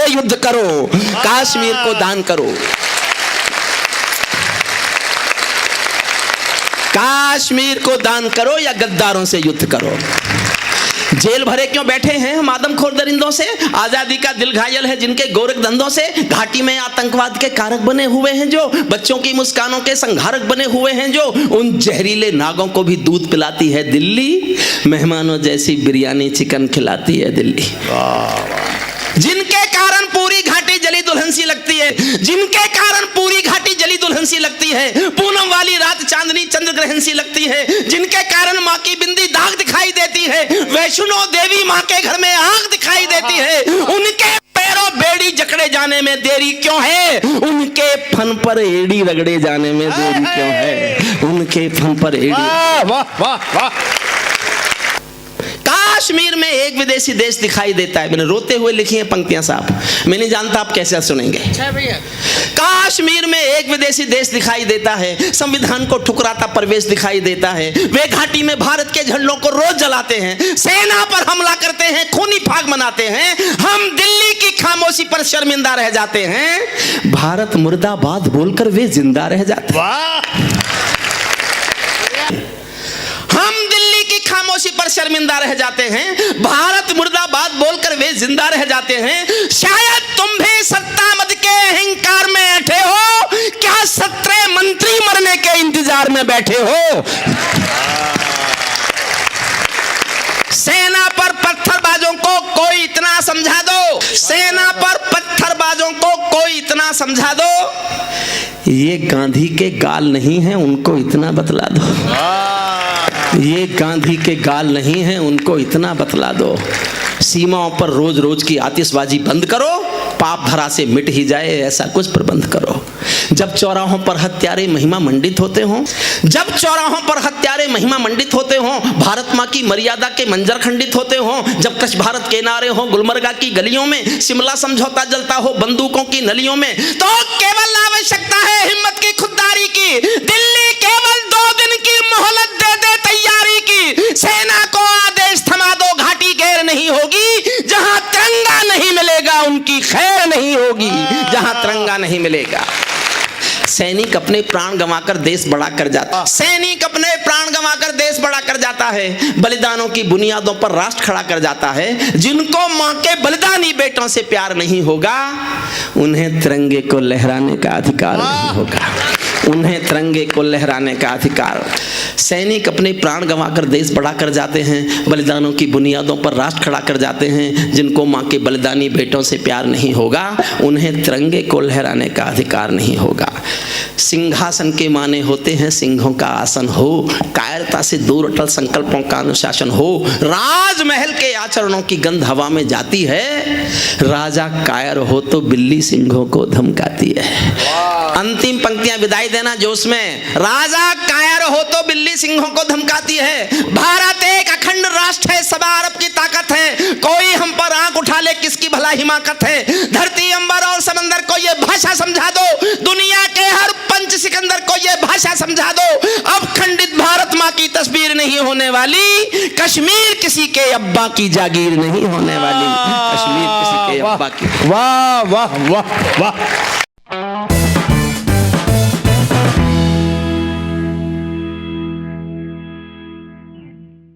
से युद्ध करो, कश्मीर को दान करो। कश्मीर को दान करो या गद्दारों से युद्ध करो। जेल भरे क्यों बैठे हैं हम आदमखोर दरिंदों से? आजादी का दिल घायल है जिनके गोरख धंधों से। घाटी में आतंकवाद के कारक बने हुए हैं जो, बच्चों की मुस्कानों के संहारक बने हुए हैं जो, उन जहरीले नागों को भी दूध पिलाती है दिल्ली, मेहमानों जैसी बिरयानी चिकन खिलाती है दिल्ली। जिनके कारण पूरी घाटी जली दुल्हन सी लगती है, जिनके कारण पूरी घाटी जली दुल्हन सी लगती है, पूनम वाली रात चांदनी चंद्र ग्रहण सी लगती है, जिनके कारण माँ की बिंदी दाग दिखाई देती है, वैष्णो देवी माँ के घर में आग दिखाई देती है, उनके पैरों बेड़ी जकड़े जाने में देरी क्यों है? उनके फन पर एड़ी रगड़े जाने में देरी क्यों है? उनके फन पर एड़ी। वाह वाह वाह। कश्मीर में एक विदेशी देश दिखाई देता है। मैंने रोते हुए लिखी हैं पंक्तियां साहब, मैं नहीं जानता आप कैसे सुनेंगे। कश्मीर में एक विदेशी देश दिखाई देता है, संविधान को ठुकराता प्रवेश दिखाई देता है। वे घाटी में भारत के झंडों को रोज जलाते हैं, सेना पर हमला करते हैं, खूनी फाग मनाते हैं। हम दिल्ली की खामोशी पर शर्मिंदा रह जाते हैं, भारत मुर्दाबाद बोलकर वे जिंदा रह जाते हैं। हम दिल्ली की खामोशी पर शर्मिंदा रह जाते हैं, भारत मुर्दाबाद बोलकर वे जिंदा रह जाते हैं। शायद तुम भी सत्ता मद के अहंकार में बैठे हो, क्या 17 मंत्री मरने के इंतजार में बैठे हो? सेना पर पत्थरबाजों को कोई इतना समझा दो, सेना पर पत्थरबाजों को कोई इतना समझा दो, ये गांधी के गाल नहीं है, उनको इतना बतला दो। ये गांधी के गाल नहीं है, उनको इतना बतला दो। सीमाओं पर रोज रोज की आतिशबाजी बंद करो, पाप धरा से मिट ही जाए ऐसा कुछ प्रबंध करो। जब चौराहों पर हत्यारे महिमा मंडित होते हों, जब चौराहों पर हत्यारे महिमा मंडित होते हों, भारत माँ की मर्यादा के मंजर खंडित होते हों, जब कच्छ भारत के नारे हों गुलमर्गा की गलियों में, शिमला समझौता जलता हो बंदूकों की नलियों में, तो केवल आवश्यकता है हिम्मत की, खुददारी की। दिल्ली केवल 2 दिन की मोहलत दे दे तैयारी की। सेना को आदेश थमा दो, घाटी गैर नहीं होगी। जहां तिरंगा नहीं मिलेगा उनकी खैर नहीं होगी, जहां तिरंगा नहीं मिलेगा। सैनिक अपने प्राण गंवाकर देश बड़ा कर जाता, सैनिक अपने प्राण गंवाकर देश बड़ा कर जाता है, बलिदानों की बुनियादों पर राष्ट्र खड़ा कर जाता है। जिनको मां के बलिदानी बेटों से प्यार नहीं होगा, उन्हें तिरंगे को लहराने का अधिकार नहीं होगा, उन्हें तिरंगे को लहराने का अधिकार। सैनिक अपने प्राण गंवाकर देश बड़ा कर जाते हैं, बलिदानों की बुनियादों पर राष्ट्र खड़ा कर जाते हैं। जिनको माँ के बलिदानी बेटों से प्यार नहीं होगा, उन्हें तिरंगे को लहराने का अधिकार नहीं होगा। सिंहासन के माने होते हैं सिंहों का आसन हो, कायरता से दूर अटल संकल्पों का अनुशासन हो। राजमहल के आचरणों की गंध हवा में जाती है, राजा कायर हो तो बिल्ली सिंहों को धमकाती है। अंतिम पंक्तियां विदाई देना जोश में। राजा कायर हो तो बिल्ली सिंहों को धमकाती है। भारत एक अखंड राष्ट्र है, सवा अरब की ताकत है, कोई हम पर आंख उठा ले किसकी भला हिमाकत है। धरती अंबर और समंदर को ये भाषा समझा दो, दुनिया के हर पंच सिकंदर को ये भाषा समझा दो। अब खंडित भारत माँ की तस्वीर नहीं होने वाली, कश्मीर किसी के अब्बा की जागीर नहीं होने वाली, कश्मीर किसी के अब्बा की। वाह वाह वाह वाह।